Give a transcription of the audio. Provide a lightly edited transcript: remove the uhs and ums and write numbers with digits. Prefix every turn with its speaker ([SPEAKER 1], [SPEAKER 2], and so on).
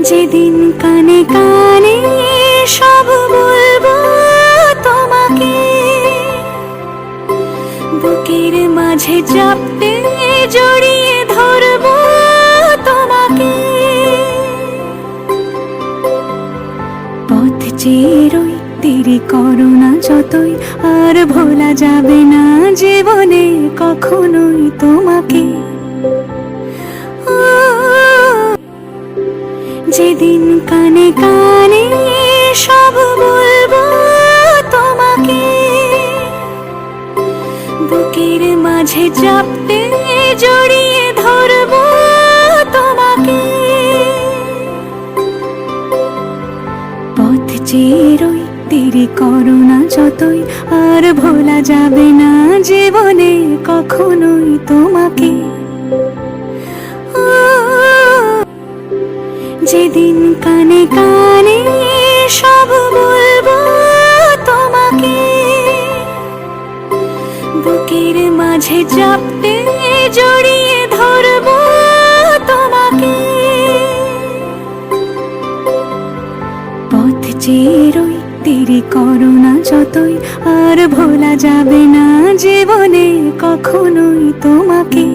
[SPEAKER 1] যেদিন কানে কানে সব বলবো তোমাকে, বুকের মাঝে চাপতে জড়িয়ে ধরবো তোমাকে। পথ চেয়ে রই, দেরি করো না যতই, আর ভোলা যাবে না জীবনে কখনোই তোমাকে। যেদিন কানে কানে সব বলবো তোমাকে, বুকের মাঝে চাপতে জড়িয়ে ধরবো তোমাকে। পথ চেয়ে রই, দেরি করো না যতই, আর ভোলা যাবে না জীবনে কখনোই তোমাকে। যেদিন কানে কানে সব বলবো তোমাকে, বুকের মাঝে চাপতে জড়িয়ে ধরবো তোমাকে। পথ চেয়ে রই, দেরি করো না যতই, আর ভোলা যাবে না জীবনে কখনোই তোমাকে।